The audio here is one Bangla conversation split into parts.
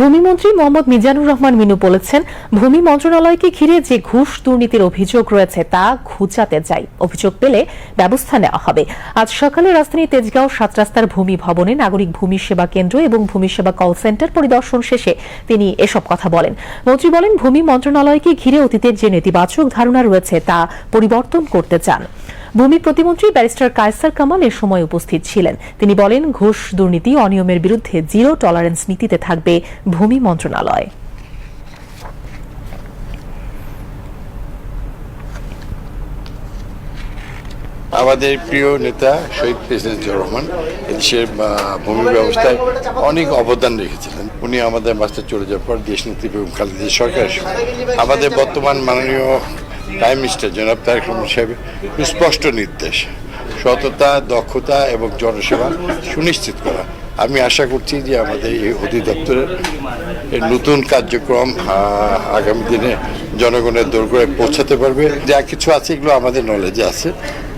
ভূমিমন্ত্রী মোহাম্মদ মিজানুর রহমান মিনু বলেছেন, ভূমি মন্ত্রণালয়কে ঘিরে যে ঘুষ দুর্নীতির অভিযোগ রয়েছে তা ঘুচাতে চাই। অভিযোগ পেলে ব্যবস্থা নেওয়া হবে। আজ সকালে রাজধানীর তেজগাঁও ৭ রাস্তার ভূমি ভবনে নাগরিক ভূমি সেবা কেন্দ্র এবং ভূমি সেবা কল সেন্টার পরিদর্শন শেষে তিনি এসব কথা বলেন। মন্ত্রী বলেন, ভূমি মন্ত্রণালয়কে ঘিরে অতীতের যে নেতিবাচক ধারণা রয়েছে তা পরিবর্তন করতে চান। ভূমি প্রতিমন্ত্রী ব্যারিস্টার কায়সার কামাল এ সময় উপস্থিত ছিলেন। তিনি বলেন, ঘুষ দুর্নীতি অনিয়মের বিরুদ্ধে জিরো টলারেন্স নীতিতে থাকবে ভূমি মন্ত্রণালয়। আমাদের প্রিয় নেতা শহীদ প্রেসিডেন্ট জিয়াউর রহমান দেশের ভূমি ব্যবস্থায় অনেক অবদান রেখেছিলেন। উনি আমাদের মাস্টার চলে যাওয়ার পর দেশনেত্রী বেগম খালেদা সরকারের আমাদের বর্তমান মাননীয় প্রাইম মিনিস্টার জনাব তারেক রহমান সাহেবের সুস্পষ্ট নির্দেশ সততা, দক্ষতা এবং জনসেবা সুনিশ্চিত করা। আমি আশা করছি যে আমাদের এই অধিদপ্তরের নতুন কার্যক্রম আগামী দিনে জনগণের দোরগোড়ায় পৌঁছাতে পারবে। যা কিছু আছে এগুলো আমাদের নলেজে আছে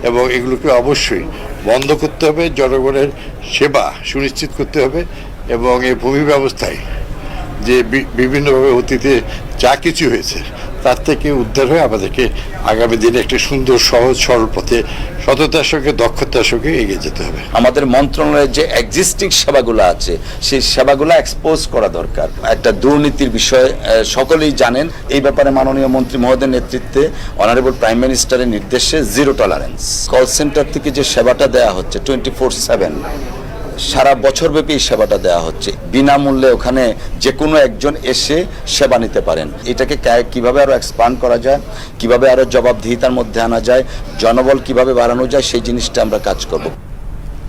এবং এগুলোকে অবশ্যই বন্ধ করতে হবে, জনগণের সেবা সুনিশ্চিত করতে হবে এবং এই ভূমি ব্যবস্থায় যে বিভিন্নভাবে অতীতে যা কিছু হয়েছে তার থেকে উদ্ধার হয়ে আমাদেরকে আগামী দিনে একটা সুন্দর সহজ সরল পথে সততার সঙ্গে দক্ষতার সঙ্গে এগিয়ে যেতে হবে। আমাদের মন্ত্রণালয়ের যে এক্সিস্টিং সেবাগুলো আছে সেই সেবাগুলো এক্সপোজ করা দরকার। একটা দুর্নীতির বিষয় সকলেই জানেন। এই ব্যাপারে মাননীয় মন্ত্রী মহোদয়ের নেতৃত্বে অনারেবল প্রাইম মিনিস্টারের নির্দেশে জিরো টলারেন্স। কল সেন্টার থেকে যে সেবাটা দেওয়া হচ্ছে 24/7 সারা বছরব্যাপী এই সেবাটা দেওয়া হচ্ছে বিনামূল্যে। ওখানে যে কোনো একজন এসে সেবা নিতে পারেন। এটাকে কিভাবে আরো এক্সপান্ড করা যায়, কিভাবে আরো জবাবদিহিতার মধ্যে আনা যায়, জনবল কিভাবে বাড়ানো যায়, সেই জিনিসটা আমরা কাজ করব।